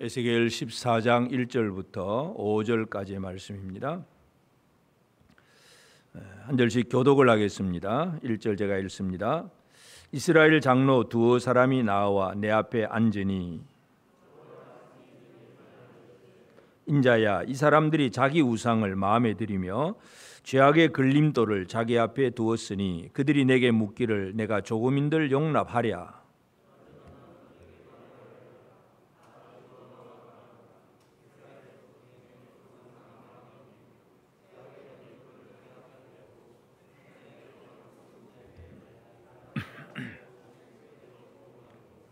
에스겔 14장 1절부터 5절까지의 말씀입니다. 한 절씩 교독을 하겠습니다. 1절 제가 읽습니다. 이스라엘 장로 두어 사람이 나와 내 앞에 앉으니 인자야, 이 사람들이 자기 우상을 마음에 들이며 죄악의 걸림돌을 자기 앞에 두었으니 그들이 내게 묻기를 내가 조금인들 용납하랴.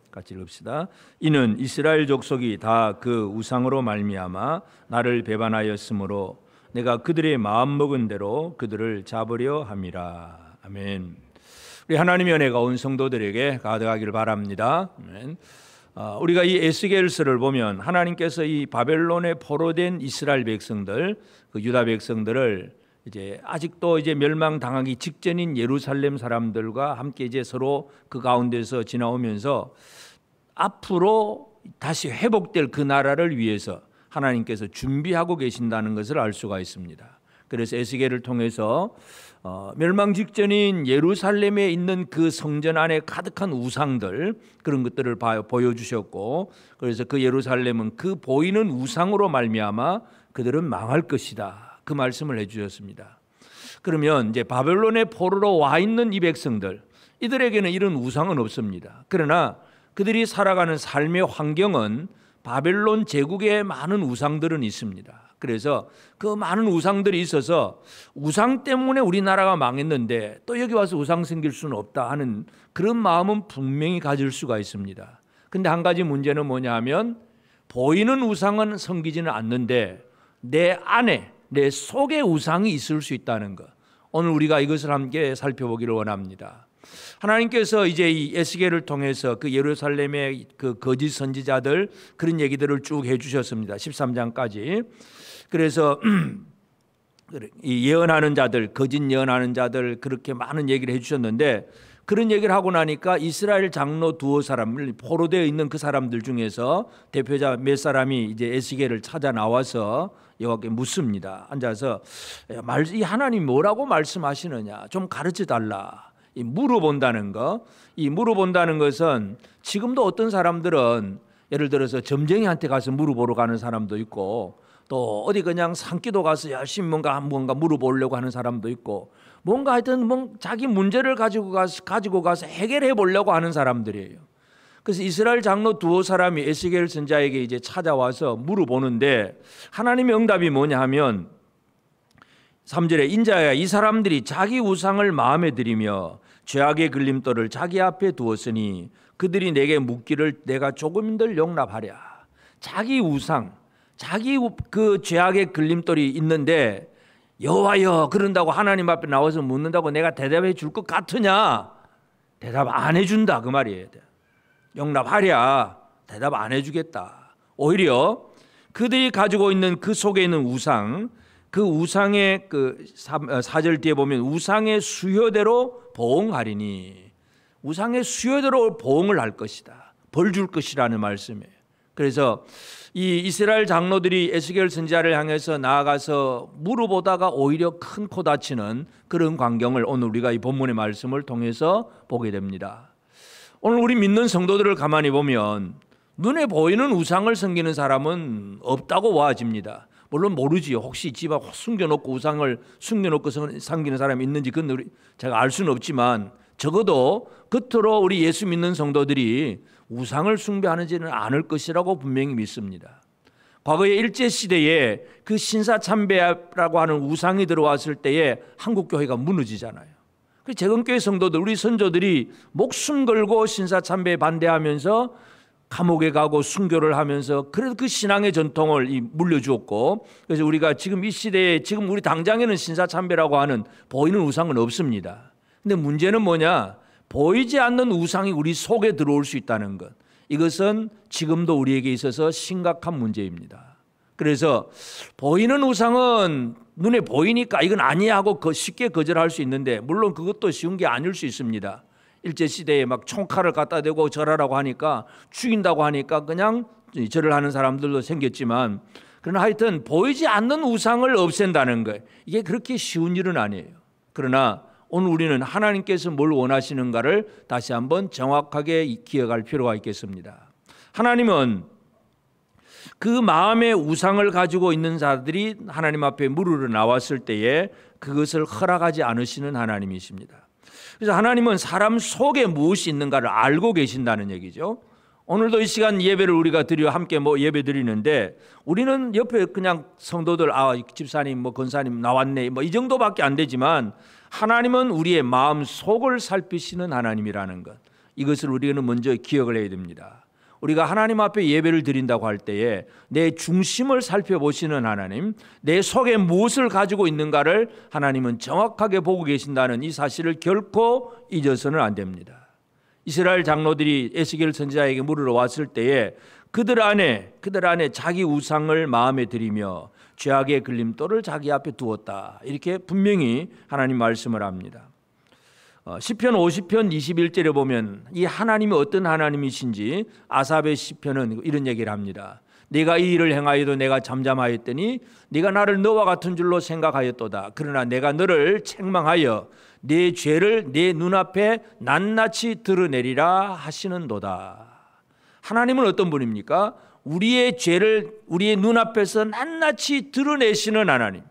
같이 읽읍시다. 이는 이스라엘 족속이 다 그 우상으로 말미암아 나를 배반하였으므로 내가 그들의 마음 먹은 대로 그들을 잡으려 함이라. 아멘. 우리 하나님의 은혜가 온 성도들에게 가득하기를 바랍니다. 아멘. 우리가 이 에스겔서를 보면 하나님께서 이 바벨론에 포로된 이스라엘 백성들, 그 유다 백성들을 이제 아직도 이제 멸망당하기 직전인 예루살렘 사람들과 함께 이제 서로 그 가운데서 지나오면서 앞으로 다시 회복될 그 나라를 위해서 하나님께서 준비하고 계신다는 것을 알 수가 있습니다. 그래서 에스겔을 통해서 멸망 직전인 예루살렘에 있는 그 성전 안에 가득한 우상들, 그런 것들을 보여주셨고, 그래서 그 예루살렘은 그 보이는 우상으로 말미암아 그들은 망할 것이다, 그 말씀을 해주셨습니다. 그러면 이제 바벨론의 포로로 와 있는 이 백성들, 이들에게는 이런 우상은 없습니다. 그러나 그들이 살아가는 삶의 환경은 바벨론 제국에 많은 우상들은 있습니다. 그래서 그 많은 우상들이 있어서 우상 때문에 우리나라가 망했는데 또 여기 와서 우상 생길 수는 없다 하는 그런 마음은 분명히 가질 수가 있습니다. 근데 한 가지 문제는 뭐냐 하면 보이는 우상은 섬기지는 않는데 내 안에, 내 속에 우상이 있을 수 있다는 것, 오늘 우리가 이것을 함께 살펴보기를 원합니다. 하나님께서 이제 이 에스겔을 통해서 그 예루살렘의 그 거짓 선지자들 그런 얘기들을 쭉 해주셨습니다. 13장까지. 그래서 이 예언하는 자들, 거짓 예언하는 자들, 그렇게 많은 얘기를 해주셨는데, 그런 얘기를 하고 나니까 이스라엘 장로 두어 사람을, 포로되어 있는 그 사람들 중에서 대표자 몇 사람이 이제 에스겔을 찾아 나와서 여호와께 묻습니다. 앉아서 이 하나님 뭐라고 말씀하시느냐 좀 가르쳐 달라. 이 물어본다는 거, 이 물어본다는 것은 지금도 어떤 사람들은 예를 들어서 점쟁이한테 가서 물어보러 가는 사람도 있고, 또 어디 그냥 산기도 가서 열심히 뭔가 물어보려고 하는 사람도 있고, 뭔가 하여튼 자기 문제를 가지고 가서 해결해 보려고 하는 사람들이에요. 그래서 이스라엘 장로 두어 사람이 에스겔 선지자에게 이제 찾아와서 물어보는데, 하나님의 응답이 뭐냐 하면 3절에 인자야, 이 사람들이 자기 우상을 마음에 들이며 죄악의 걸림돌을 자기 앞에 두었으니 그들이 내게 묻기를 내가 조금인들 용납하랴. 자기 우상, 자기 그 죄악의 걸림돌이 있는데 여호와여 그런다고 하나님 앞에 나와서 묻는다고 내가 대답해 줄 것 같으냐? 대답 안 해준다, 그 말이에요. 용납하랴, 대답 안 해주겠다. 오히려 그들이 가지고 있는 그 속에 있는 우상, 그 우상의 그 4절 뒤에 보면 우상의 수요대로 보응하리니, 우상의 수요대로 보응을 할 것이다, 벌 줄 것이라는 말씀이에요. 그래서 이 이스라엘 장로들이 에스겔 선지자를 향해서 나아가서 물어보다가 오히려 큰 코 다치는 그런 광경을 오늘 우리가 이 본문의 말씀을 통해서 보게 됩니다. 오늘 우리 믿는 성도들을 가만히 보면 눈에 보이는 우상을 섬기는 사람은 없다고 와집니다. 물론 모르지요. 혹시 집 앞 숨겨놓고 우상을 숨겨놓고 섬기는 사람이 있는지 그건 제가 알 수는 없지만, 적어도 겉으로 우리 예수 믿는 성도들이 우상을 숭배하지는 않을 것이라고 분명히 믿습니다. 과거에 일제시대에 그 신사참배라고 하는 우상이 들어왔을 때에 한국교회가 무너지잖아요. 그 재건교회 성도들, 우리 선조들이 목숨 걸고 신사참배에 반대하면서 감옥에 가고 순교를 하면서 그래서 그 신앙의 전통을 물려주었고, 그래서 우리가 지금 이 시대에 지금 우리 당장에는 신사참배라고 하는 보이는 우상은 없습니다. 근데 문제는 뭐냐? 보이지 않는 우상이 우리 속에 들어올 수 있다는 것, 이것은 지금도 우리에게 있어서 심각한 문제입니다. 그래서 보이는 우상은 눈에 보이니까 이건 아니야 하고 쉽게 거절할 수 있는데, 물론 그것도 쉬운 게 아닐 수 있습니다. 일제시대에 막 총칼을 갖다 대고 절하라고 하니까, 죽인다고 하니까 그냥 절을 하는 사람들도 생겼지만, 그러나 하여튼 보이지 않는 우상을 없앤다는 것, 이게 그렇게 쉬운 일은 아니에요. 그러나 오늘 우리는 하나님께서 뭘 원하시는가를 다시 한번 정확하게 기억할 필요가 있겠습니다. 하나님은 그 마음의 우상을 가지고 있는 자들이 하나님 앞에 물으러 나왔을 때에 그것을 허락하지 않으시는 하나님이십니다. 그래서 하나님은 사람 속에 무엇이 있는가를 알고 계신다는 얘기죠. 오늘도 이 시간 예배를 우리가 함께 예배 드리는데, 우리는 옆에 그냥 성도들, 집사님, 권사님 나왔네, 이 정도밖에 안 되지만, 하나님은 우리의 마음 속을 살피시는 하나님이라는 것, 이것을 우리는 먼저 기억을 해야 됩니다. 우리가 하나님 앞에 예배를 드린다고 할 때에 내 중심을 살펴보시는 하나님, 내 속에 무엇을 가지고 있는가를 하나님은 정확하게 보고 계신다는 이 사실을 결코 잊어서는 안 됩니다. 이스라엘 장로들이 에스겔 선지자에게 물으러 왔을 때에 그들 안에 자기 우상을 마음에 들이며 죄악의 걸림돌을 자기 앞에 두었다, 이렇게 분명히 하나님 말씀을 합니다. 시편 50편 21절에 보면 이 하나님이 어떤 하나님이신지 아삽의 시편은 이런 얘기를 합니다. 내가 이 일을 행하여도 내가 잠잠하였더니 네가 나를 너와 같은 줄로 생각하였도다. 그러나 내가 너를 책망하여 내 죄를 내 눈앞에 낱낱이 드러내리라 하시는도다. 하나님은 어떤 분입니까? 우리의 죄를 우리의 눈앞에서 낱낱이 드러내시는 하나님.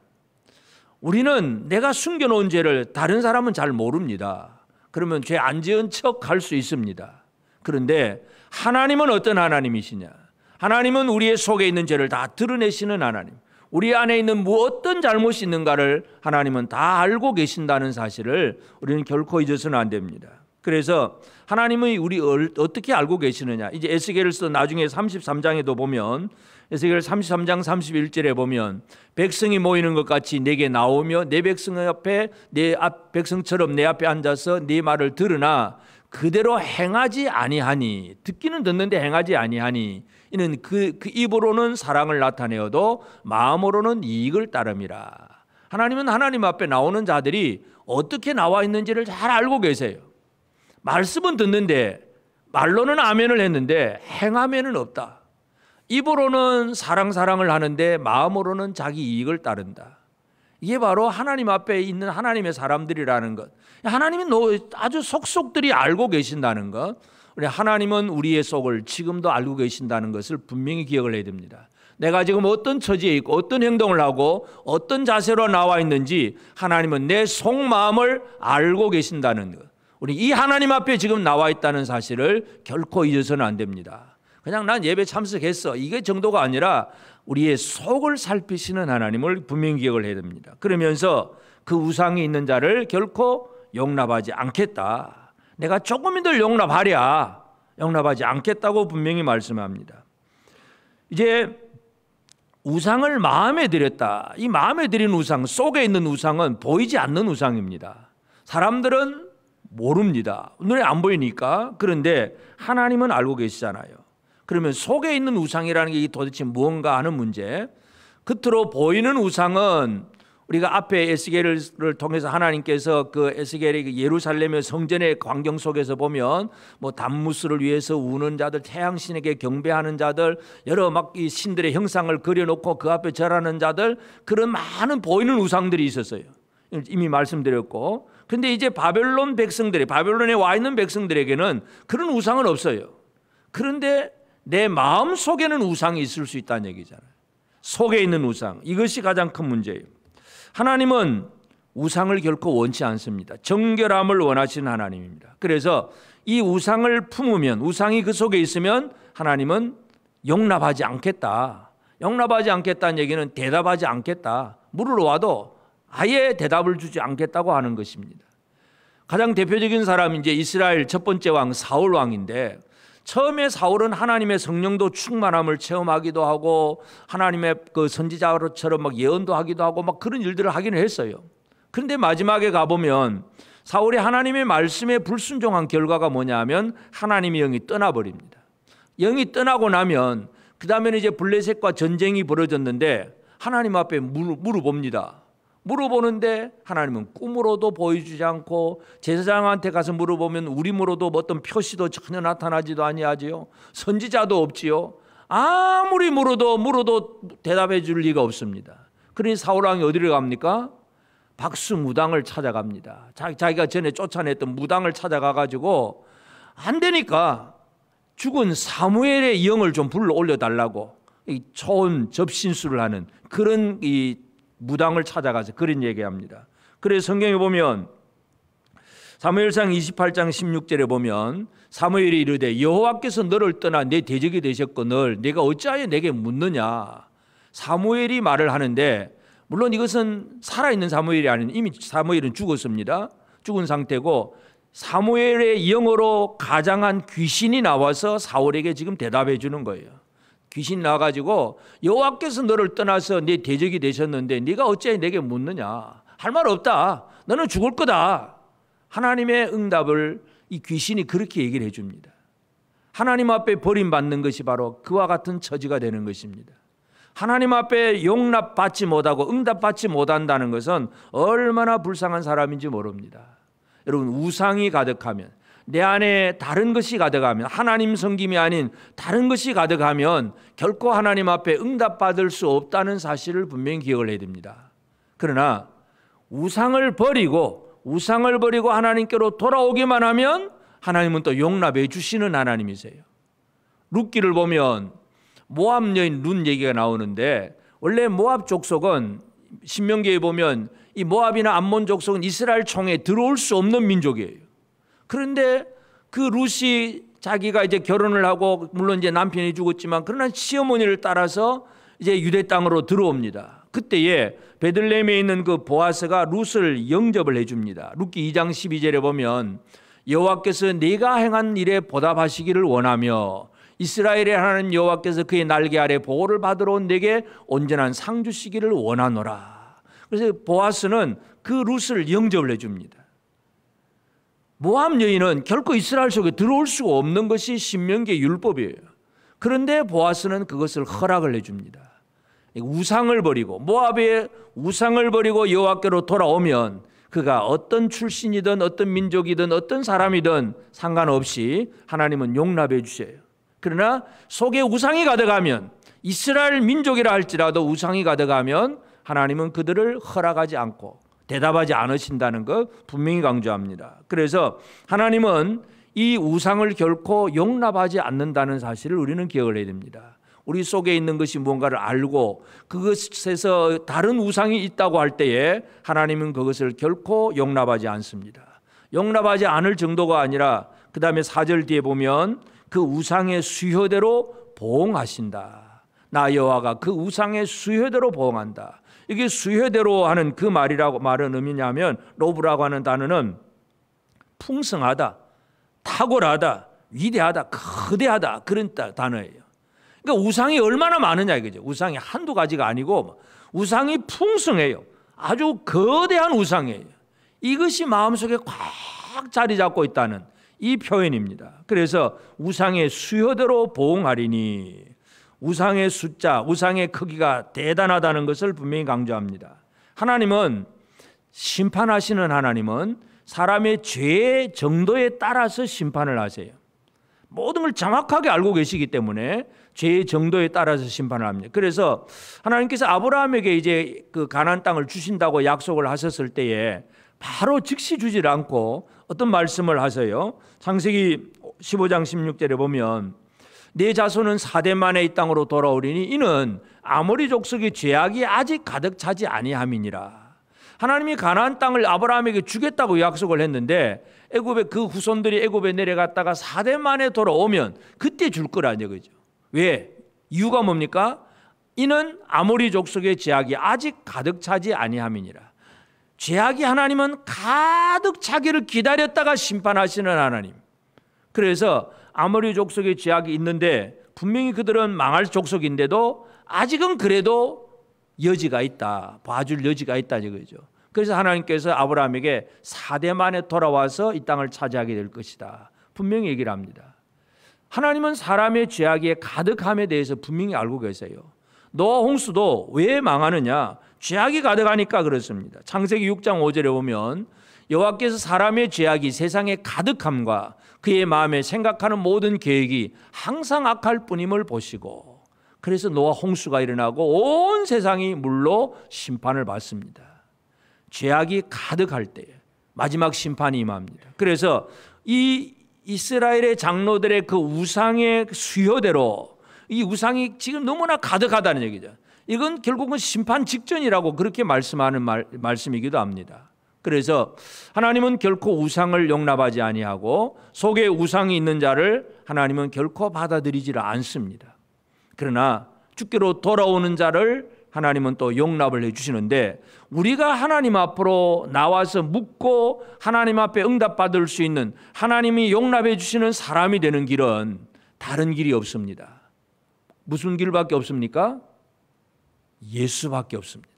우리는 내가 숨겨놓은 죄를 다른 사람은 잘 모릅니다. 그러면 죄 안 지은 척 할 수 있습니다. 그런데 하나님은 어떤 하나님이시냐? 하나님은 우리의 속에 있는 죄를 다 드러내시는 하나님. 우리 안에 있는 어떤 잘못이 있는가를 하나님은 다 알고 계신다는 사실을 우리는 결코 잊어서는 안 됩니다. 그래서 하나님이 우리 어떻게 알고 계시느냐, 이제 에스겔서 나중에 33장에도 보면, 에스겔 33장 31절에 보면 백성이 모이는 것 같이 내게 나오며 내 백성 앞에 백성처럼 내 앞에 앉아서 네 말을 들으나 그대로 행하지 아니하니, 듣기는 듣는데 행하지 아니하니 이는 그 입으로는 사랑을 나타내어도 마음으로는 이익을 따름이라. 하나님은 하나님 앞에 나오는 자들이 어떻게 나와 있는지를 잘 알고 계세요. 말씀은 듣는데 말로는 아멘을 했는데 행하면은 없다. 입으로는 사랑을 하는데 마음으로는 자기 이익을 따른다. 이게 바로 하나님 앞에 있는 하나님의 사람들이라는 것. 하나님이 아주 속속들이 알고 계신다는 것. 하나님은 우리의 속을 지금도 알고 계신다는 것을 분명히 기억을 해야 됩니다. 내가 지금 어떤 처지에 있고 어떤 행동을 하고 어떤 자세로 나와 있는지 하나님은 내 속마음을 알고 계신다는 것. 우리 이 하나님 앞에 지금 나와 있다는 사실을 결코 잊어서는 안 됩니다. 그냥 난 예배 참석했어, 이게 정도가 아니라 우리의 속을 살피시는 하나님을 분명히 기억을 해야 됩니다. 그러면서 그 우상이 있는 자를 결코 용납하지 않겠다. 내가 조금이들 용납하지 않겠다고 분명히 말씀합니다. 이제 우상을 마음에 들였다. 이 마음에 들인 우상, 속에 있는 우상은 보이지 않는 우상입니다. 사람들은 모릅니다. 눈에 안 보이니까. 그런데 하나님은 알고 계시잖아요. 그러면 속에 있는 우상이라는 게 도대체 무언가 하는 문제. 겉으로 보이는 우상은 우리가 앞에 에스겔을 통해서 하나님께서 그 에스겔의 예루살렘의 성전의 광경 속에서 보면 단무스를 위해서 우는 자들, 태양신에게 경배하는 자들, 여러 이 신들의 형상을 그려놓고 그 앞에 절하는 자들, 그런 많은 보이는 우상들이 있었어요. 이미 말씀드렸고, 근데 이제 바벨론에 와 있는 백성들에게는 그런 우상은 없어요. 그런데 내 마음 속에는 우상이 있을 수 있다는 얘기잖아요. 속에 있는 우상, 이것이 가장 큰 문제예요. 하나님은 우상을 결코 원치 않습니다. 정결함을 원하시는 하나님입니다. 그래서 이 우상을 품으면, 우상이 그 속에 있으면 하나님은 용납하지 않겠다. 용납하지 않겠다는 얘기는 대답하지 않겠다. 물으러 와도 아예 대답을 주지 않겠다고 하는 것입니다. 가장 대표적인 사람이 이제 이스라엘 첫 번째 왕 사울 왕인데, 처음에 사울은 하나님의 성령도 충만함을 체험하기도 하고 하나님의 그 선지자처럼 예언도 하기도 하고 그런 일들을 하기는 했어요. 그런데 마지막에 가보면 사울이 하나님의 말씀에 불순종한 결과가 뭐냐면 하나님의 영이 떠나버립니다. 영이 떠나고 나면 그 다음에는 이제 블레셋과 전쟁이 벌어졌는데 하나님 앞에 물어봅니다. 물어보는데 하나님은 꿈으로도 보여주지 않고, 제사장한테 가서 물어보면 우림으로도 어떤 표시도 전혀 나타나지도 아니하지요. 선지자도 없지요. 아무리 물어도 대답해 줄 리가 없습니다. 그러니 사울왕이 어디를 갑니까? 박수무당을 찾아갑니다. 자기가 전에 쫓아냈던 무당을 찾아가가지고 안 되니까 죽은 사무엘의 영을 좀 불러 올려달라고 이 초혼 접신술을 하는 그런 이 무당을 찾아가서 그런 얘기합니다. 그래서 성경에 보면 사무엘상 28장 16절에 보면 사무엘이 이르되 여호와께서 너를 떠나 내 대적이 되셨거늘 내가 어찌하여 내게 묻느냐. 사무엘이 말을 하는데 물론 이것은 살아있는 사무엘이 아닌 이미 사무엘은 죽었습니다. 죽은 상태고 사무엘의 영어로 가장한 귀신이 나와서 사울에게 지금 대답해 주는 거예요. 귀신이 나와가지고 여호와께서 너를 떠나서 내 대적이 되셨는데 네가 어찌하여 내게 묻느냐. 할 말 없다. 너는 죽을 거다. 하나님의 응답을 이 귀신이 그렇게 얘기를 해줍니다. 하나님 앞에 버림받는 것이 바로 그와 같은 처지가 되는 것입니다. 하나님 앞에 용납받지 못하고 응답받지 못한다는 것은 얼마나 불쌍한 사람인지 모릅니다. 여러분, 우상이 가득하면, 내 안에 다른 것이 가득하면, 하나님 섬김이 아닌 다른 것이 가득하면 결코 하나님 앞에 응답받을 수 없다는 사실을 분명히 기억을 해야 됩니다. 그러나 우상을 버리고 하나님께로 돌아오기만 하면 하나님은 또 용납해 주시는 하나님이세요. 룻기를 보면 모압 여인 룻 얘기가 나오는데, 원래 모압 족속은 신명기에 보면 이 모압이나 암몬 족속은 이스라엘 총에 들어올 수 없는 민족이에요. 그런데 그 룻이 자기가 이제 결혼을 하고, 물론 이제 남편이 죽었지만 그러나 시어머니를 따라서 이제 유대 땅으로 들어옵니다. 그때에 베들레헴에 있는 그 보아스가 룻을 영접을 해줍니다. 룻기 2장 12절에 보면 여호와께서 네가 행한 일에 보답하시기를 원하며 이스라엘의 하나님 여호와께서 그의 날개 아래 보호를 받으러 온 내게 온전한 상 주시기를 원하노라. 그래서 보아스는 그 룻을 영접을 해줍니다. 모압 여인은 결코 이스라엘 속에 들어올 수가 없는 것이 신명기의 율법이에요. 그런데 보아스는 그것을 허락을 해줍니다. 우상을 버리고, 모압의 우상을 버리고 여호와께로 돌아오면 그가 어떤 출신이든 어떤 민족이든 어떤 사람이든 상관없이 하나님은 용납해 주셔요. 그러나 속에 우상이 가득하면, 이스라엘 민족이라 할지라도 우상이 가득하면 하나님은 그들을 허락하지 않고 대답하지 않으신다는 것 분명히 강조합니다. 그래서 하나님은 이 우상을 결코 용납하지 않는다는 사실을 우리는 기억을 해야 됩니다. 우리 속에 있는 것이 무언가를 알고 그것에서 다른 우상이 있다고 할 때에 하나님은 그것을 결코 용납하지 않습니다. 용납하지 않을 정도가 아니라 그 다음에 4절 뒤에 보면 그 우상의 수효대로 보응하신다. 나 여호와가 그 우상의 수효대로 보응한다. 이게 수효대로 하는 그 말은 의미냐면, 로브라고 하는 단어는 풍성하다, 탁월하다, 위대하다, 거대하다, 그런 단어예요. 그러니까 우상이 얼마나 많으냐 이거죠. 우상이 한두 가지가 아니고 우상이 풍성해요. 아주 거대한 우상이에요. 이것이 마음속에 꽉 자리 잡고 있다는 이 표현입니다. 그래서 우상의 수효대로 보응하리니, 우상의 숫자, 우상의 크기가 대단하다는 것을 분명히 강조합니다. 하나님은, 심판하시는 하나님은 사람의 죄의 정도에 따라서 심판을 하세요. 모든 걸 정확하게 알고 계시기 때문에 죄의 정도에 따라서 심판을 합니다. 그래서 하나님께서 아브라함에게 이제 그 가나안 땅을 주신다고 약속을 하셨을 때에 바로 즉시 주질 않고 어떤 말씀을 하세요. 창세기 15장 16절에 보면 내 자손은 4대 만에 이 땅으로 돌아오리니 이는 아모리 족속의 죄악이 아직 가득 차지 아니함이니라. 하나님이 가나안 땅을 아브라함에게 주겠다고 약속을 했는데 애굽에 그 후손들이 애굽에 내려갔다가 4대 만에 돌아오면 그때 줄 거라는 거죠. 왜? 이유가 뭡니까? 이는 아모리 족속의 죄악이 아직 가득 차지 아니함이니라. 죄악이 하나님은 가득 차기를 기다렸다가 심판하시는 하나님. 그래서 아모리 족속의 죄악이 있는데 분명히 그들은 망할 족속인데도 아직은 그래도 여지가 있다, 봐줄 여지가 있다 이거죠. 그래서 하나님께서 아브라함에게 4대 만에 돌아와서 이 땅을 차지하게 될 것이다, 분명히 얘기를 합니다. 하나님은 사람의 죄악의 가득함에 대해서 분명히 알고 계세요. 노아 홍수도 왜 망하느냐? 죄악이 가득하니까 그렇습니다. 창세기 6장 5절에 보면 여호와께서 사람의 죄악이 세상의 가득함과 그의 마음에 생각하는 모든 계획이 항상 악할 뿐임을 보시고, 그래서 노아 홍수가 일어나고 온 세상이 물로 심판을 받습니다. 죄악이 가득할 때 마지막 심판이 임합니다. 그래서 이 이스라엘의 장로들의 그 우상의 수요대로 이 우상이 지금 너무나 가득하다는 얘기죠. 이건 결국은 심판 직전이라고 그렇게 말씀하는 말씀이기도 합니다. 그래서 하나님은 결코 우상을 용납하지 아니하고 속에 우상이 있는 자를 하나님은 결코 받아들이지 않습니다. 그러나 주께로 돌아오는 자를 하나님은 또 용납을 해주시는데, 우리가 하나님 앞으로 나와서 묻고 하나님 앞에 응답받을 수 있는, 하나님이 용납해 주시는 사람이 되는 길은 다른 길이 없습니다. 무슨 길밖에 없습니까? 예수밖에 없습니다.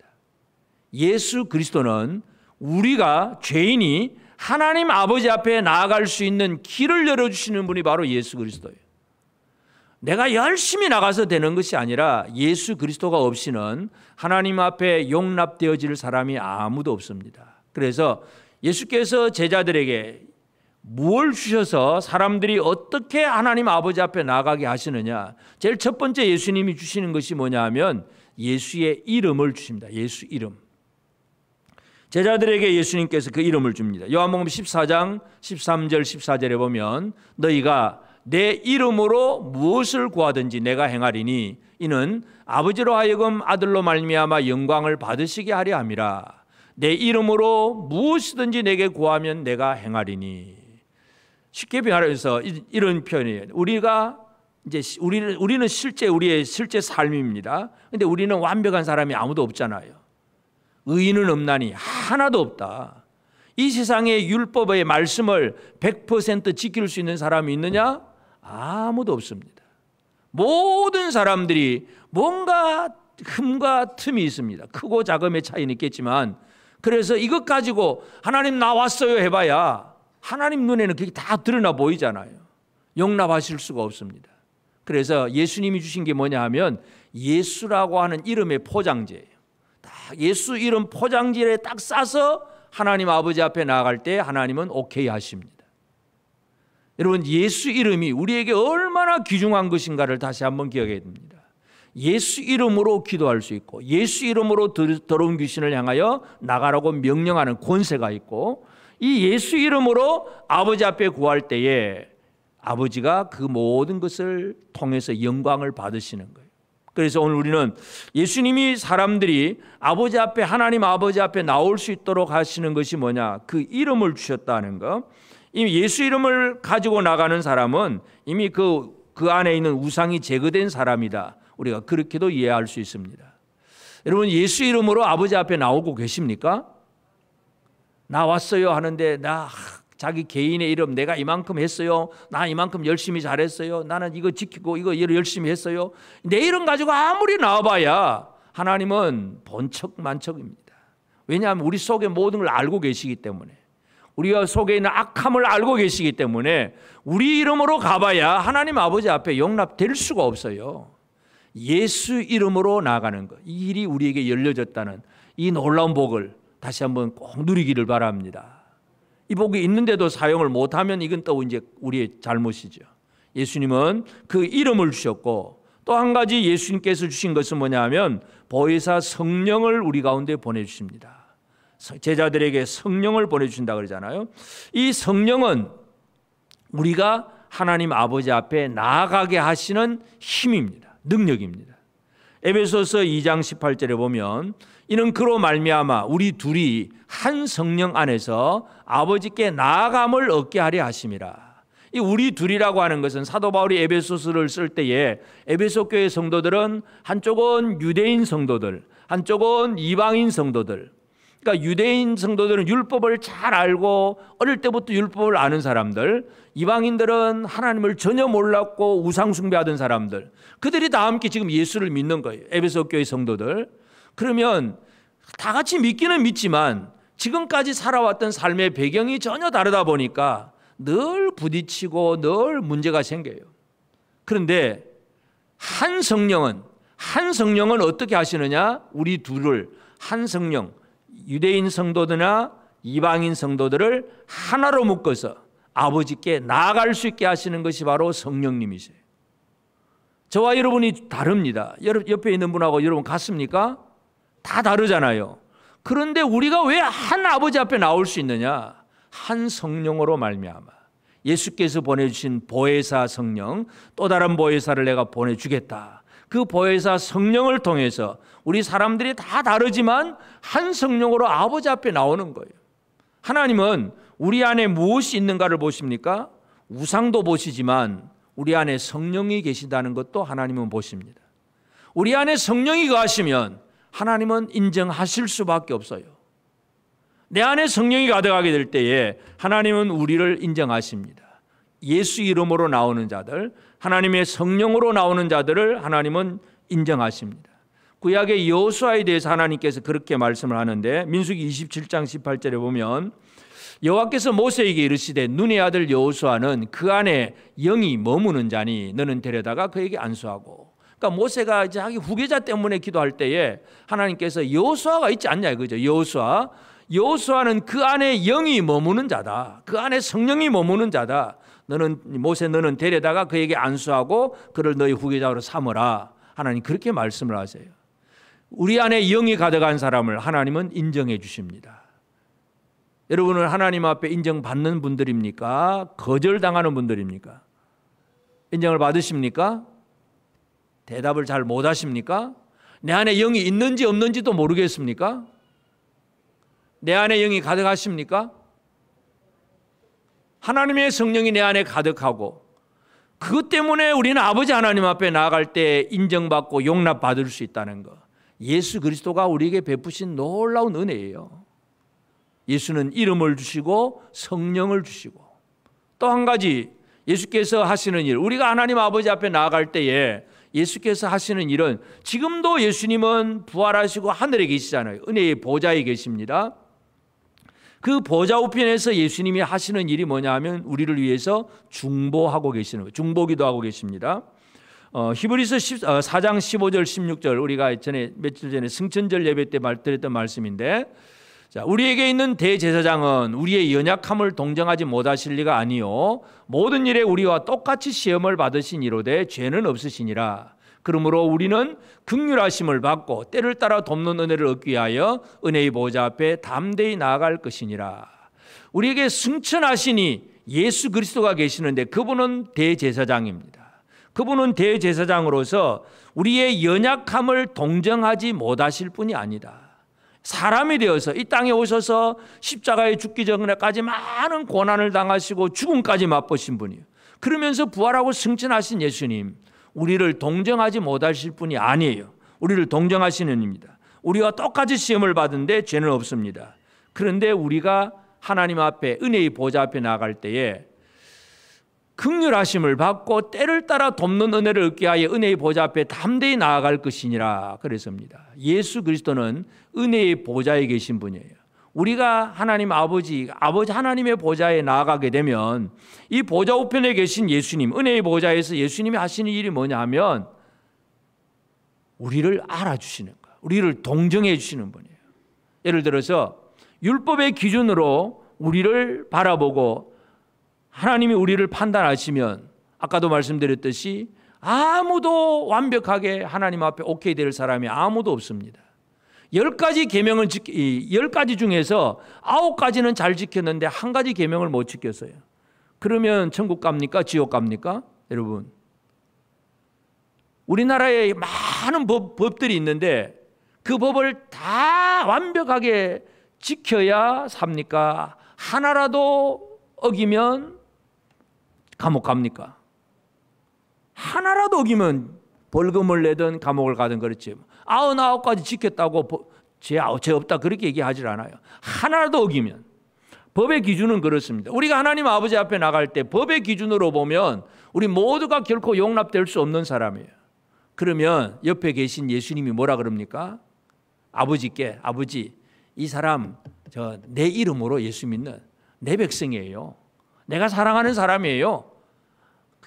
예수 그리스도는 우리가 죄인이 하나님 아버지 앞에 나아갈 수 있는 길을 열어주시는 분이 바로 예수 그리스도예요. 내가 열심히 나가서 되는 것이 아니라 예수 그리스도가 없이는 하나님 앞에 용납되어질 사람이 아무도 없습니다. 그래서 예수께서 제자들에게 무엇을 주셔서 사람들이 어떻게 하나님 아버지 앞에 나가게 하시느냐, 제일 첫 번째 예수님이 주시는 것이 뭐냐 하면 예수의 이름을 주십니다. 예수 이름. 제자들에게 예수님께서 그 이름을 줍니다. 요한복음 14장 13절 14절에 보면 너희가 내 이름으로 무엇을 구하든지 내가 행하리니 이는 아버지로 하여금 아들로 말미암아 영광을 받으시게 하려 함이라. 내 이름으로 무엇이든지 내게 구하면 내가 행하리니. 쉽게 말해서 이런 표현이에요. 우리는 실제 우리의 실제 삶입니다. 근데 우리는 완벽한 사람이 아무도 없잖아요. 의인은 없나니 하나도 없다. 이 세상의 율법의 말씀을 100% 지킬 수 있는 사람이 있느냐? 아무도 없습니다. 모든 사람들이 뭔가 흠과 틈이 있습니다. 크고 작음의 차이는 있겠지만, 그래서 이것 가지고 하나님 나왔어요 해봐야 하나님 눈에는 그게 다 드러나 보이잖아요. 용납하실 수가 없습니다. 그래서 예수님이 주신 게 뭐냐 하면 예수라고 하는 이름의 포장지예요. 딱 예수 이름 포장지에 딱 싸서 하나님 아버지 앞에 나아갈 때 하나님은 오케이 하십니다. 여러분, 예수 이름이 우리에게 얼마나 귀중한 것인가를 다시 한번 기억해야 됩니다. 예수 이름으로 기도할 수 있고 예수 이름으로 더러운 귀신을 향하여 나가라고 명령하는 권세가 있고, 이 예수 이름으로 아버지 앞에 구할 때에 아버지가 그 모든 것을 통해서 영광을 받으시는 거예요. 그래서 오늘 우리는 예수님이 사람들이 아버지 앞에, 하나님 아버지 앞에 나올 수 있도록 하시는 것이 뭐냐, 그 이름을 주셨다는 거. 이미 예수 이름을 가지고 나가는 사람은 이미 그 안에 있는 우상이 제거된 사람이다. 우리가 그렇게도 이해할 수 있습니다. 여러분, 예수 이름으로 아버지 앞에 나오고 계십니까? 나왔어요 하는데 자기 개인의 이름, 내가 이만큼 했어요, 나 이만큼 열심히 잘했어요, 나는 이거 지키고 이거 열심히 했어요, 내 이름 가지고 아무리 나와봐야 하나님은 본척만척입니다. 왜냐하면 우리 속에 모든 걸 알고 계시기 때문에, 우리가 속에 있는 악함을 알고 계시기 때문에 우리 이름으로 가봐야 하나님 아버지 앞에 용납될 수가 없어요. 예수 이름으로 나가는 것, 이 일이 우리에게 열려졌다는 이 놀라운 복을 다시 한번 꼭 누리기를 바랍니다. 이 복이 있는데도 사용을 못하면 이건 또 이제 우리의 잘못이죠. 예수님은 그 이름을 주셨고, 또 한 가지 예수님께서 주신 것은 뭐냐 하면 보혜사 성령을 우리 가운데 보내주십니다. 제자들에게 성령을 보내주신다 그러잖아요. 이 성령은 우리가 하나님 아버지 앞에 나아가게 하시는 힘입니다. 능력입니다. 에베소서 2장 18절에 보면 이는 그로 말미암아 우리 둘이 한 성령 안에서 아버지께 나아감을 얻게 하려 하심이라. 이 우리 둘이라고 하는 것은 사도 바울이 에베소서를 쓸 때에 에베소 교회 성도들은 한쪽은 유대인 성도들, 한쪽은 이방인 성도들. 그러니까 유대인 성도들은 율법을 잘 알고 어릴 때부터 율법을 아는 사람들, 이방인들은 하나님을 전혀 몰랐고 우상 숭배하던 사람들, 그들이 다 함께 지금 예수를 믿는 거예요. 에베소 교회 성도들. 그러면 다 같이 믿기는 믿지만 지금까지 살아왔던 삶의 배경이 전혀 다르다 보니까 늘 부딪히고 늘 문제가 생겨요. 그런데 한 성령은 어떻게 하시느냐? 우리 둘을 한 성령, 유대인 성도들이나 이방인 성도들을 하나로 묶어서 아버지께 나아갈 수 있게 하시는 것이 바로 성령님이세요. 저와 여러분이 다릅니다. 옆에 있는 분하고 여러분 같습니까? 다 다르잖아요. 그런데 우리가 왜 한 아버지 앞에 나올 수 있느냐? 한 성령으로 말미암아. 예수께서 보내주신 보혜사 성령, 또 다른 보혜사를 내가 보내주겠다. 그 보혜사 성령을 통해서 우리 사람들이 다 다르지만 한 성령으로 아버지 앞에 나오는 거예요. 하나님은 우리 안에 무엇이 있는가를 보십니까? 우상도 보시지만 우리 안에 성령이 계시다는 것도 하나님은 보십니다. 우리 안에 성령이 거하시면 하나님은 인정하실 수밖에 없어요. 내 안에 성령이 가득하게 될 때에 하나님은 우리를 인정하십니다. 예수 이름으로 나오는 자들, 하나님의 성령으로 나오는 자들을 하나님은 인정하십니다. 구약의 여호수아에 대해서 하나님께서 그렇게 말씀을 하는데 민수기 27장 18절에 보면 여호와께서 모세에게 이르시되 눈의 아들 여호수아는 그 안에 영이 머무는 자니 너는 데려다가 그에게 안수하고. 그러니까 모세가 자기 후계자 때문에 기도할 때에 하나님께서 여호수아가 있지 않냐 이거죠. 여호수아는 그 안에 영이 머무는 자다. 그 안에 성령이 머무는 자다. 너는 데려다가 그에게 안수하고 그를 너희 후계자로 삼으라. 하나님 그렇게 말씀을 하세요. 우리 안에 영이 가득한 사람을 하나님은 인정해 주십니다. 여러분은 하나님 앞에 인정받는 분들입니까? 거절당하는 분들입니까? 인정을 받으십니까? 대답을 잘 못하십니까? 내 안에 영이 있는지 없는지도 모르겠습니까? 내 안에 영이 가득하십니까? 하나님의 성령이 내 안에 가득하고 그것 때문에 우리는 아버지 하나님 앞에 나아갈 때 인정받고 용납받을 수 있다는 것. 예수 그리스도가 우리에게 베푸신 놀라운 은혜예요. 예수는 이름을 주시고 성령을 주시고 또 한 가지 예수께서 하시는 일, 우리가 하나님 아버지 앞에 나아갈 때에 예수께서 하시는 일은 지금도 예수님은 부활하시고 하늘에 계시잖아요. 은혜의 보좌에 계십니다. 그 보좌 우편에서 예수님이 하시는 일이 뭐냐 하면 우리를 위해서 중보하고 계시는 거예요. 중보기도 하고 계십니다. 히브리서 4장 15절 16절 우리가 며칠 전에 승천절 예배 때 드렸던 말씀인데 자, 우리에게 있는 대제사장은 우리의 연약함을 동정하지 못하실 리가 아니요 모든 일에 우리와 똑같이 시험을 받으신 이로되 죄는 없으시니라. 그러므로 우리는 긍휼하심을 받고 때를 따라 돕는 은혜를 얻기 위하여 은혜의 보좌 앞에 담대히 나아갈 것이니라. 우리에게 승천하시니 예수 그리스도가 계시는데 그분은 대제사장입니다. 그분은 대제사장으로서 우리의 연약함을 동정하지 못하실 분이 아니다. 사람이 되어서 이 땅에 오셔서 십자가에 죽기 전까지 많은 고난을 당하시고 죽음까지 맛보신 분이에요. 그러면서 부활하고 승천하신 예수님, 우리를 동정하지 못하실 분이 아니에요. 우리를 동정하시는 분입니다. 우리와 똑같이 시험을 받은데 죄는 없습니다. 그런데 우리가 하나님 앞에 은혜의 보좌 앞에 나아갈 때에 긍휼하심을 받고 때를 따라 돕는 은혜를 얻게 하여 은혜의 보좌 앞에 담대히 나아갈 것이니라 그랬습니다. 예수 그리스도는 은혜의 보좌에 계신 분이에요. 우리가 하나님 아버지 하나님의 보좌에 나아가게 되면 이 보좌 우편에 계신 예수님, 은혜의 보좌에서 예수님이 하시는 일이 뭐냐 하면 우리를 알아주시는 거예요. 우리를 동정해 주시는 분이에요. 예를 들어서 율법의 기준으로 우리를 바라보고 하나님이 우리를 판단하시면 아까도 말씀드렸듯이 아무도 완벽하게 하나님 앞에 오케이 될 사람이 아무도 없습니다. 10가지 계명을 10가지 중에서 9가지는 잘 지켰는데 한 가지 계명을 못 지켰어요. 그러면 천국 갑니까? 지옥 갑니까? 여러분, 우리나라에 많은 법들이 있는데 그 법을 다 완벽하게 지켜야 삽니까? 하나라도 어기면 감옥 갑니까? 하나라도 어기면 벌금을 내든 감옥을 가든 그렇지. 99가지 지켰다고 죄 없다 그렇게 얘기하지 않아요. 하나라도 어기면. 법의 기준은 그렇습니다. 우리가 하나님 아버지 앞에 나갈 때 법의 기준으로 보면 우리 모두가 결코 용납될 수 없는 사람이에요. 그러면 옆에 계신 예수님이 뭐라 그럽니까? 아버지께, 아버지, 이 사람 내 이름으로 예수 믿는 내 백성이에요. 내가 사랑하는 사람이에요.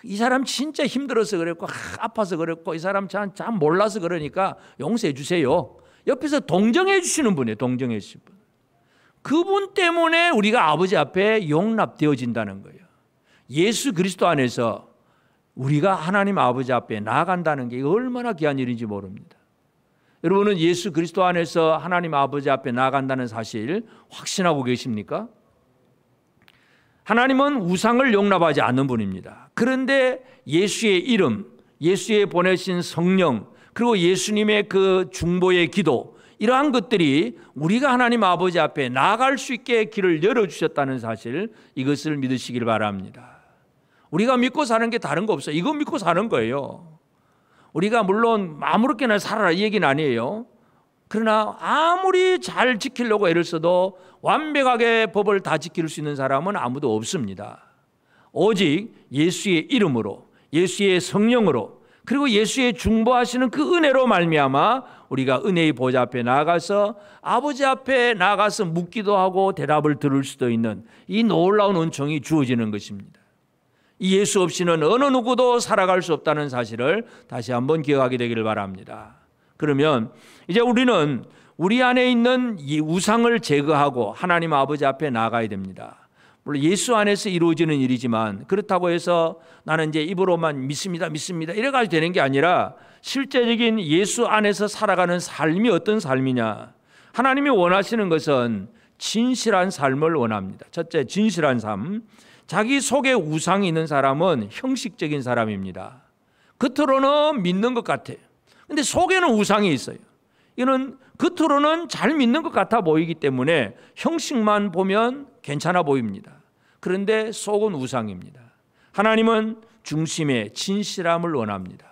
이 사람 진짜 힘들어서 그랬고 아파서 그랬고 이 사람 참 몰라서 그러니까 용서해 주세요. 옆에서 동정해 주시는 분이에요. 동정해 주시는 분. 그분 때문에 우리가 아버지 앞에 용납되어진다는 거예요. 예수 그리스도 안에서 우리가 하나님 아버지 앞에 나아간다는 게 얼마나 귀한 일인지 모릅니다. 여러분은 예수 그리스도 안에서 하나님 아버지 앞에 나아간다는 사실 확신하고 계십니까? 하나님은 우상을 용납하지 않는 분입니다. 그런데 예수의 이름, 예수의 보내신 성령, 그리고 예수님의 그 중보의 기도, 이러한 것들이 우리가 하나님 아버지 앞에 나아갈 수 있게 길을 열어주셨다는 사실, 이것을 믿으시길 바랍니다. 우리가 믿고 사는 게 다른 거 없어요. 이거 믿고 사는 거예요. 우리가 물론 아무렇게나 살아라 이 얘기는 아니에요. 그러나 아무리 잘 지키려고 애를 써도 완벽하게 법을 다 지킬 수 있는 사람은 아무도 없습니다. 오직 예수의 이름으로, 예수의 성령으로, 그리고 예수의 중보하시는 그 은혜로 말미암아 우리가 은혜의 보좌 앞에 나아가서 아버지 앞에 나아가서 묻기도 하고 대답을 들을 수도 있는 이 놀라운 은총이 주어지는 것입니다. 이 예수 없이는 어느 누구도 살아갈 수 없다는 사실을 다시 한번 기억하게 되기를 바랍니다. 그러면 이제 우리는 우리 안에 있는 이 우상을 제거하고 하나님 아버지 앞에 나아가야 됩니다. 물론 예수 안에서 이루어지는 일이지만 그렇다고 해서 나는 이제 입으로만 믿습니다 이래가지고 되는 게 아니라 실제적인 예수 안에서 살아가는 삶이 어떤 삶이냐. 하나님이 원하시는 것은 진실한 삶을 원합니다. 첫째, 진실한 삶. 자기 속에 우상이 있는 사람은 형식적인 사람입니다. 겉으로는 믿는 것 같아요. 근데 속에는 우상이 있어요. 이는 겉으로는 잘 믿는 것 같아 보이기 때문에 형식만 보면 괜찮아 보입니다. 그런데 속은 우상입니다. 하나님은 중심에 진실함을 원합니다.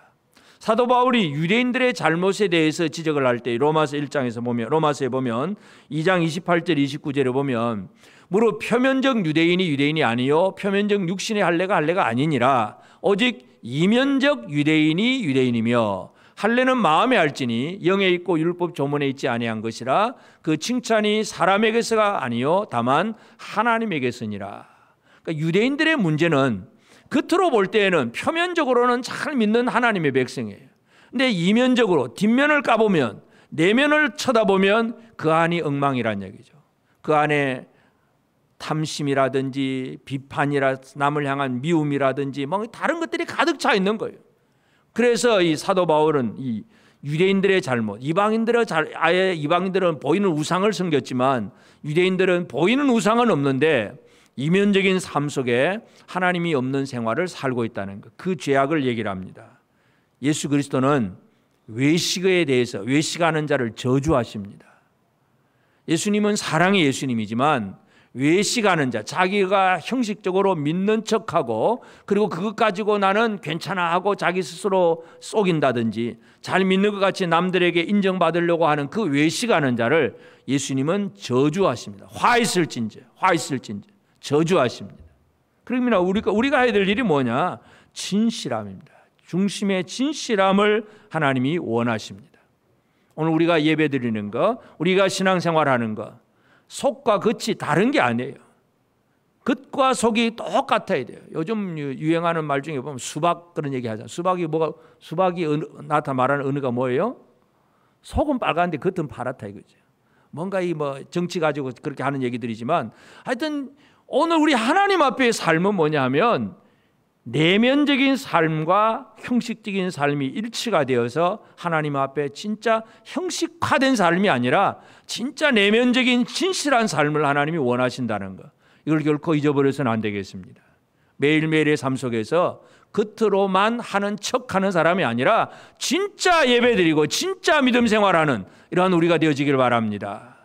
사도 바울이 유대인들의 잘못에 대해서 지적을 할 때 로마서 1장에서 보면, 로마서에 보면 2장 28절 29절에 보면 무릇 표면적 유대인이 아니요 표면적 육신의 할례가 아니니라 오직 이면적 유대인이 유대인이며 할례는 마음에 알지니 영에 있고 율법 조문에 있지 아니한 것이라 그 칭찬이 사람에게서가 아니요 다만 하나님에게서니라. 그러니까 유대인들의 문제는 겉으로 볼 때에는 표면적으로는 잘 믿는 하나님의 백성이에요. 근데 이면적으로 뒷면을 까보면 내면을 쳐다보면 그 안이 엉망이란 얘기죠. 그 안에 탐심이라든지 비판이라 남을 향한 미움이라든지 뭐 다른 것들이 가득 차 있는 거예요. 그래서 이 사도 바울은 이 유대인들의 잘못, 이방인들은 보이는 우상을 섬겼지만 유대인들은 보이는 우상은 없는데 이면적인 삶 속에 하나님이 없는 생활을 살고 있다는 것, 그 죄악을 얘기를 합니다. 예수 그리스도는 외식에 대해서 외식하는 자를 저주하십니다. 예수님은 사랑의 예수님이지만 외식하는 자, 자기가 형식적으로 믿는 척하고 그리고 그것 가지고 나는 괜찮아 하고 자기 스스로 속인다든지 잘 믿는 것 같이 남들에게 인정받으려고 하는 그 외식하는 자를 예수님은 저주하십니다. 화 있을진저 저주하십니다. 그러면 우리가 해야 될 일이 뭐냐? 진실함입니다. 중심의 진실함을 하나님이 원하십니다. 오늘 우리가 예배 드리는 거, 우리가 신앙생활하는 거, 속과 겉이 다른 게 아니에요. 겉과 속이 똑같아야 돼요. 요즘 유행하는 말 중에 보면 수박 그런 얘기 하잖아요. 수박이 나타 말하는 언어가 뭐예요? 속은 빨간데 겉은 파랗다 이거죠. 뭔가 이 정치 가지고 그렇게 하는 얘기들이지만 하여튼 오늘 우리 하나님 앞의 삶은 뭐냐 하면 내면적인 삶과 형식적인 삶이 일치가 되어서 하나님 앞에 진짜 형식화된 삶이 아니라 진짜 내면적인 진실한 삶을 하나님이 원하신다는 것, 이걸 결코 잊어버려서는 안 되겠습니다. 매일매일의 삶 속에서 겉으로만 하는 척하는 사람이 아니라 진짜 예배드리고 진짜 믿음 생활하는 이러한 우리가 되어지길 바랍니다.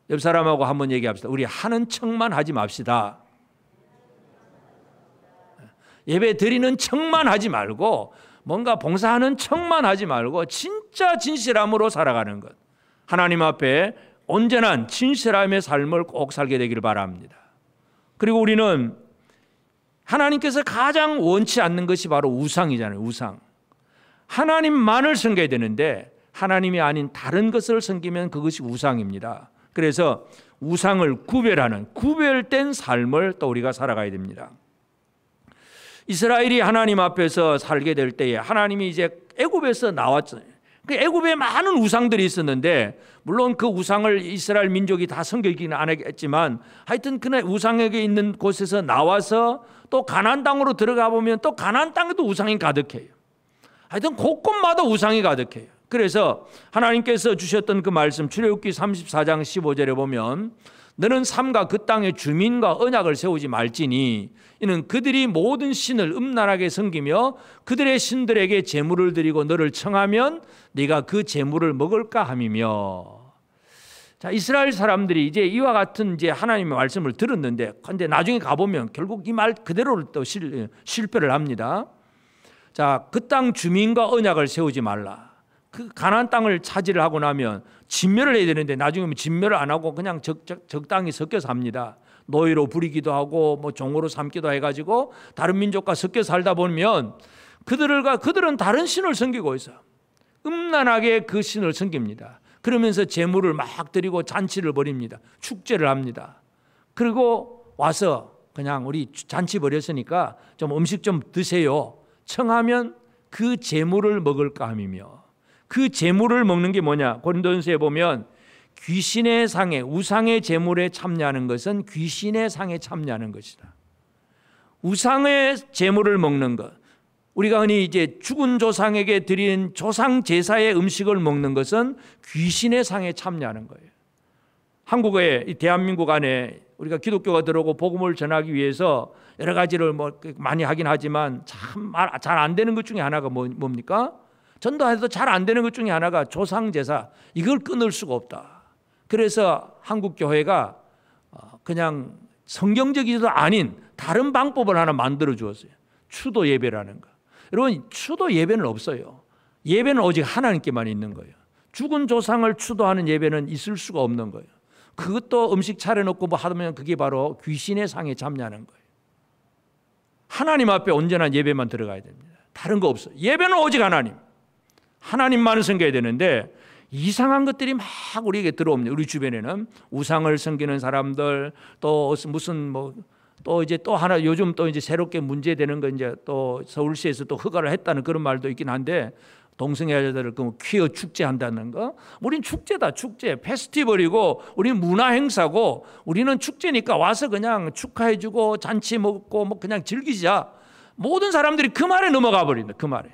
옆 사람하고 한번 얘기합시다. 우리 하는 척만 하지 맙시다. 예배 드리는 척만 하지 말고 뭔가 봉사하는 척만 하지 말고 진짜 진실함으로 살아가는 것, 하나님 앞에 온전한 진실함의 삶을 꼭 살게 되기를 바랍니다. 그리고 우리는 하나님께서 가장 원치 않는 것이 바로 우상이잖아요. 우상. 하나님만을 섬겨야 되는데 하나님이 아닌 다른 것을 섬기면 그것이 우상입니다. 그래서 우상을 구별하는 구별된 삶을 또 우리가 살아가야 됩니다. 이스라엘이 하나님 앞에서 살게 될 때에 하나님이 이제 애굽에서 나왔잖아요. 애굽에 많은 우상들이 있었는데, 물론 그 우상을 이스라엘 민족이 다 섬기기는 안 했지만, 하여튼 그날 우상에게 있는 곳에서 나와서 또 가나안 땅으로 들어가 보면 또 가나안 땅에도 우상이 가득해요. 하여튼 곳곳마다 우상이 가득해요. 그래서 하나님께서 주셨던 그 말씀, 출애굽기 34장 15절에 보면, 너는 삼가 그 땅의 주민과 언약을 세우지 말지니 이는 그들이 모든 신을 음란하게 섬기며 그들의 신들에게 제물을 드리고 너를 청하면 네가 그 제물을 먹을까 함이며. 자, 이스라엘 사람들이 이제 이와 같은 이제 하나님의 말씀을 들었는데, 근데 나중에 가보면 결국 이 말 그대로를 또 실패를 합니다. 자, 그 땅 주민과 언약을 세우지 말라. 그 가나안 땅을 차지를 하고 나면 진멸을 해야 되는데, 나중에 진멸을 안 하고 그냥 적당히 섞여 삽니다. 노예로 부리기도 하고 뭐 종으로 삼기도 해가지고 다른 민족과 섞여 살다 보면 그들은 다른 신을 섬기고 있어요. 음란하게 그 신을 섬깁니다. 그러면서 제물을 막 드리고 잔치를 벌입니다. 축제를 합니다. 그리고 와서 그냥 우리 잔치 벌였으니까 좀 음식 좀 드세요 청하면 그 제물을 먹을까 함이며, 그 제물을 먹는 게 뭐냐? 고린도전서에 보면 귀신의 상에, 우상의 제물에 참여하는 것은 귀신의 상에 참여하는 것이다. 우상의 제물을 먹는 것, 우리가 흔히 이제 죽은 조상에게 드린 조상 제사의 음식을 먹는 것은 귀신의 상에 참여하는 거예요. 한국에, 대한민국 안에 우리가 기독교가 들어오고 복음을 전하기 위해서 여러 가지를 뭐 많이 하긴 하지만 참 잘 안 되는 것 중에 하나가 뭡니까? 전도해도 잘 안 되는 것 중에 하나가 조상 제사. 이걸 끊을 수가 없다. 그래서 한국 교회가 그냥 성경적이지도 아닌 다른 방법을 하나 만들어 주었어요. 추도 예배라는 거. 여러분, 추도 예배는 없어요. 예배는 오직 하나님께만 있는 거예요. 죽은 조상을 추도하는 예배는 있을 수가 없는 거예요. 그것도 음식 차려놓고 뭐 하면 그게 바로 귀신의 상에 참여하는 거예요. 하나님 앞에 온전한 예배만 들어가야 됩니다. 다른 거 없어요. 예배는 오직 하나님만을 섬겨야 되는데, 이상한 것들이 막 우리에게 들어옵니다. 우리 주변에는 우상을 섬기는 사람들, 또 무슨 또 이제 또 하나 요즘 또 이제 새롭게 문제되는 거, 이제 또 서울시에서 또 허가를 했다는 그런 말도 있긴 한데, 동성애자들을 퀴어 축제 한다는 거. 우린 축제다, 축제. 페스티벌이고 우린 문화 행사고, 우리는 축제니까 와서 그냥 축하해주고 잔치 먹고 뭐 그냥 즐기자. 모든 사람들이 그 말에 넘어가 버린다. 그 말에.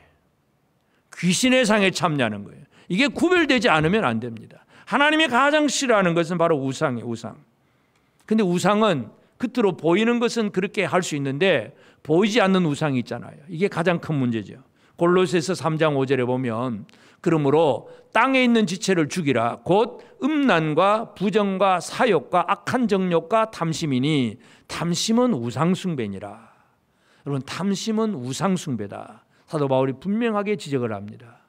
귀신의 상에 참여하는 거예요. 이게 구별되지 않으면 안 됩니다. 하나님이 가장 싫어하는 것은 바로 우상이에요. 우상. 근데 우상은 겉으로 보이는 것은 그렇게 할 수 있는데 보이지 않는 우상이 있잖아요. 이게 가장 큰 문제죠. 골로새서 3장 5절에 보면, 그러므로 땅에 있는 지체를 죽이라. 곧 음란과 부정과 사욕과 악한 정욕과 탐심이니 탐심은 우상숭배니라. 여러분, 탐심은 우상숭배다. 사도 바울이 분명하게 지적을 합니다.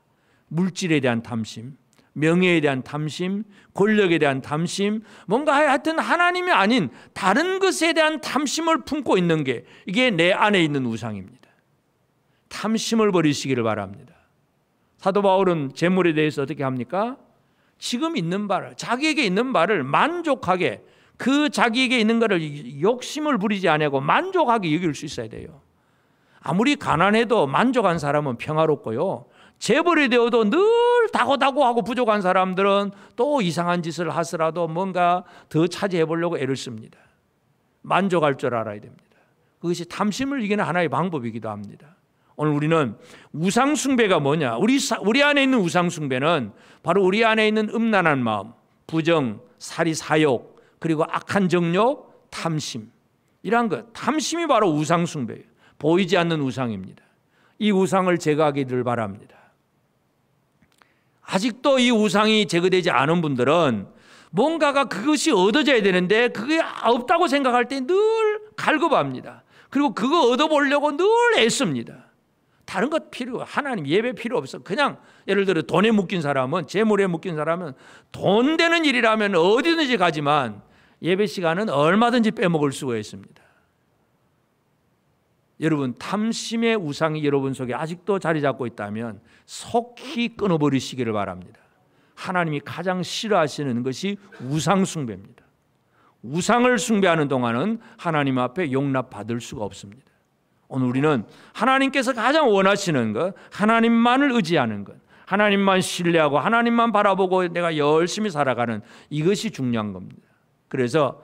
물질에 대한 탐심, 명예에 대한 탐심, 권력에 대한 탐심, 뭔가 하여튼 하나님이 아닌 다른 것에 대한 탐심을 품고 있는 게, 이게 내 안에 있는 우상입니다. 탐심을 버리시기를 바랍니다. 사도 바울은 재물에 대해서 어떻게 합니까? 지금 있는 바를, 자기에게 있는 바를 만족하게, 그 자기에게 있는 것을 욕심을 부리지 않고 만족하게 여길 수 있어야 돼요. 아무리 가난해도 만족한 사람은 평화롭고요, 재벌이 되어도 늘 다고다고하고 부족한 사람들은 또 이상한 짓을 하더라도 뭔가 더 차지해 보려고 애를 씁니다. 만족할 줄 알아야 됩니다. 그것이 탐심을 이기는 하나의 방법이기도 합니다. 오늘 우리는 우상숭배가 뭐냐? 우리 안에 있는 우상숭배는 바로 우리 안에 있는 음란한 마음, 부정, 사리, 사욕, 그리고 악한 정욕, 탐심, 이러한 것. 탐심이 바로 우상숭배예요. 보이지 않는 우상입니다. 이 우상을 제거하기를 바랍니다. 아직도 이 우상이 제거되지 않은 분들은 뭔가가 그것이 얻어져야 되는데 그게 없다고 생각할 때 늘 갈급합니다. 그리고 그거 얻어보려고 늘 애씁니다. 다른 것 필요, 하나님 예배 필요 없어. 그냥 예를 들어 돈에 묶인 사람은, 재물에 묶인 사람은 돈 되는 일이라면 어디든지 가지만 예배 시간은 얼마든지 빼먹을 수가 있습니다. 여러분, 탐심의 우상이 여러분 속에 아직도 자리 잡고 있다면 속히 끊어버리시기를 바랍니다. 하나님이 가장 싫어하시는 것이 우상 숭배입니다. 우상을 숭배하는 동안은 하나님 앞에 용납받을 수가 없습니다. 오늘 우리는 하나님께서 가장 원하시는 것, 하나님만을 의지하는 것, 하나님만 신뢰하고 하나님만 바라보고 내가 열심히 살아가는 이것이 중요한 겁니다. 그래서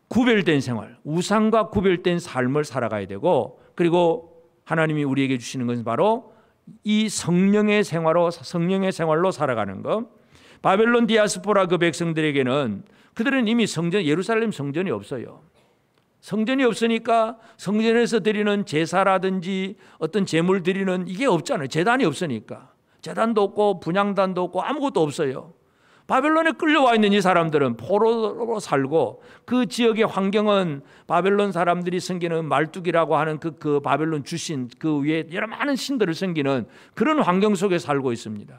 구별된 생활, 우상과 구별된 삶을 살아가야 되고, 그리고 하나님이 우리에게 주시는 것은 바로 이 성령의 생활로 살아가는 것. 바벨론 디아스포라 그 백성들에게는 그들은 이미 예루살렘 성전이 없어요. 성전이 없으니까 성전에서 드리는 제사라든지 어떤 제물 드리는 이게 없잖아요. 제단이 없으니까. 제단도 없고 분향단도 없고 아무것도 없어요. 바벨론에 끌려와 있는 이 사람들은 포로로 살고, 그 지역의 환경은 바벨론 사람들이 섬기는 말뚝이라고 하는 그 바벨론 주신 그 위에 여러 많은 신들을 섬기는 그런 환경 속에 살고 있습니다.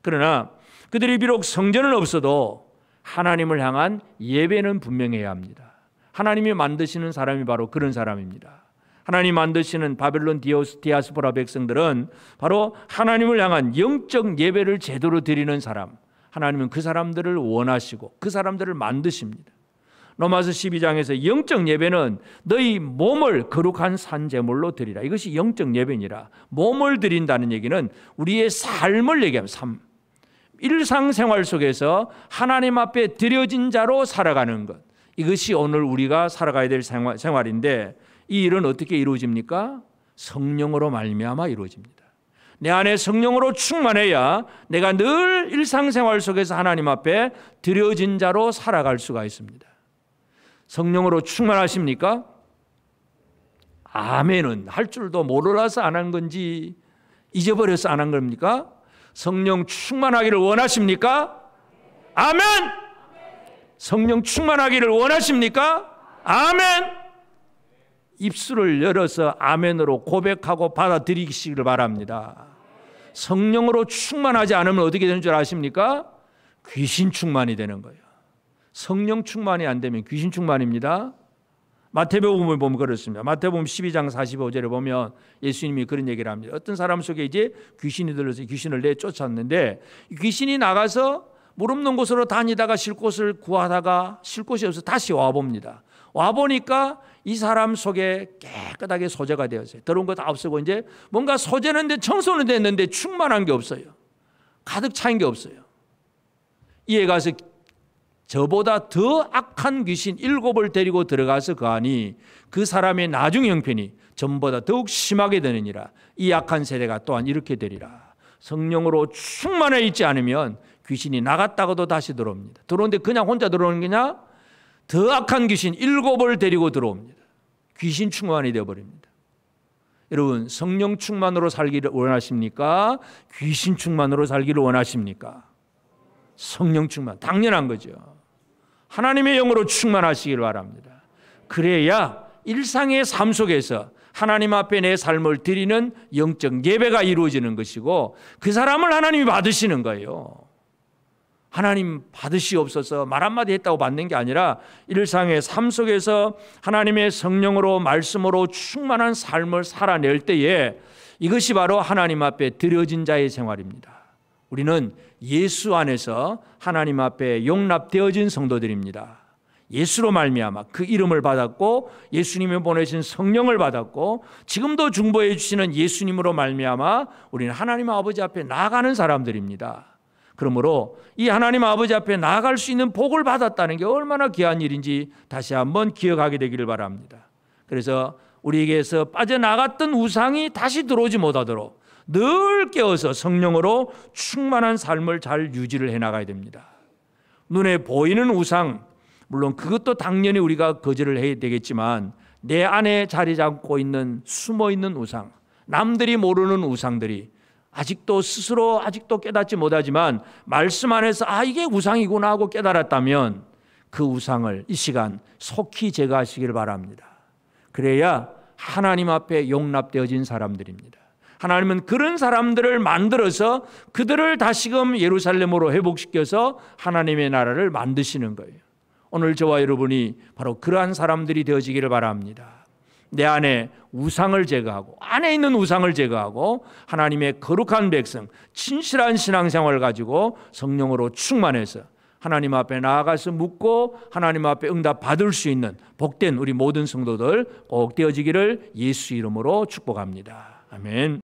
그러나 그들이 비록 성전은 없어도 하나님을 향한 예배는 분명해야 합니다. 하나님이 만드시는 사람이 바로 그런 사람입니다. 하나님 만드시는 바벨론 디아스포라 백성들은 바로 하나님을 향한 영적 예배를 제대로 드리는 사람, 하나님은 그 사람들을 원하시고 그 사람들을 만드십니다. 로마서 12장에서 영적 예배는 너희 몸을 거룩한 산제물로 드리라. 이것이 영적 예배니라. 몸을 드린다는 얘기는 우리의 삶을 얘기합니다. 삶. 일상생활 속에서 하나님 앞에 드려진 자로 살아가는 것, 이것이 오늘 우리가 살아가야 될 생활인데, 이 일은 어떻게 이루어집니까? 성령으로 말미암아 이루어집니다. 내 안에 성령으로 충만해야 내가 늘 일상생활 속에서 하나님 앞에 드려진 자로 살아갈 수가 있습니다. 성령으로 충만하십니까? 아멘은 할 줄도 몰라서 안 한 건지 잊어버려서 안 한 겁니까? 성령 충만하기를 원하십니까? 아멘! 성령 충만하기를 원하십니까? 아멘! 입술을 열어서 아멘으로 고백하고 받아들이시기를 바랍니다. 성령으로 충만하지 않으면 어떻게 되는 줄 아십니까? 귀신 충만이 되는 거예요. 성령 충만이 안 되면 귀신 충만입니다. 마태복음을 보면 그렇습니다. 마태복음 12장 45절에 보면 예수님이 그런 얘기를 합니다. 어떤 사람 속에 이제 귀신이 들어서 귀신을 내쫓았는데, 귀신이 나가서 물 없는 곳으로 다니다가 쉴 곳을 구하다가 쉴 곳이 없어서 다시 와봅니다. 와보니까 이 사람 속에 깨끗하게 소재가 되었어요. 더러운 거 다 없애고 이제 뭔가 소재는 청소는 됐는데 충만한 게 없어요. 가득 차인 게 없어요. 이에 가서 저보다 더 악한 귀신 7을 데리고 들어가서 거하니 그 사람의 나중 형편이 전보다 더욱 심하게 되느니라. 이 악한 세대가 또한 이렇게 되리라. 성령으로 충만해 있지 않으면 귀신이 나갔다가도 다시 들어옵니다. 들어오는데 그냥 혼자 들어오는 게냐? 더 악한 귀신 7을 데리고 들어옵니다. 귀신 충만이 되어버립니다. 여러분, 성령 충만으로 살기를 원하십니까? 귀신 충만으로 살기를 원하십니까? 성령 충만, 당연한 거죠. 하나님의 영으로 충만하시기를 바랍니다. 그래야 일상의 삶 속에서 하나님 앞에 내 삶을 드리는 영적 예배가 이루어지는 것이고, 그 사람을 하나님이 받으시는 거예요. 하나님 받으시옵소서 말 한마디 했다고 받는 게 아니라 일상의 삶 속에서 하나님의 성령으로 말씀으로 충만한 삶을 살아낼 때에 이것이 바로 하나님 앞에 드려진 자의 생활입니다. 우리는 예수 안에서 하나님 앞에 용납되어진 성도들입니다. 예수로 말미암아 그 이름을 받았고 예수님이 보내신 성령을 받았고 지금도 중보해 주시는 예수님으로 말미암아 우리는 하나님 아버지 앞에 나아가는 사람들입니다. 그러므로 이 하나님 아버지 앞에 나아갈 수 있는 복을 받았다는 게 얼마나 귀한 일인지 다시 한번 기억하게 되기를 바랍니다. 그래서 우리에게서 빠져나갔던 우상이 다시 들어오지 못하도록 늘 깨어서 성령으로 충만한 삶을 잘 유지를 해나가야 됩니다. 눈에 보이는 우상, 물론 그것도 당연히 우리가 거절을 해야 되겠지만 내 안에 자리 잡고 있는 숨어있는 우상, 남들이 모르는 우상들이 스스로 아직도 깨닫지 못하지만 말씀 안에서 이게 우상이구나 하고 깨달았다면 그 우상을 이 시간 속히 제거하시기를 바랍니다. 그래야 하나님 앞에 용납되어진 사람들입니다. 하나님은 그런 사람들을 만들어서 그들을 다시금 예루살렘으로 회복시켜서 하나님의 나라를 만드시는 거예요. 오늘 저와 여러분이 바로 그러한 사람들이 되어지기를 바랍니다. 내 안에 우상을 제거하고 안에 있는 우상을 제거하고 하나님의 거룩한 백성, 진실한 신앙생활을 가지고 성령으로 충만해서 하나님 앞에 나아가서 묻고 하나님 앞에 응답 받을 수 있는 복된 우리 모든 성도들 꼭 되어지기를 예수 이름으로 축복합니다. 아멘.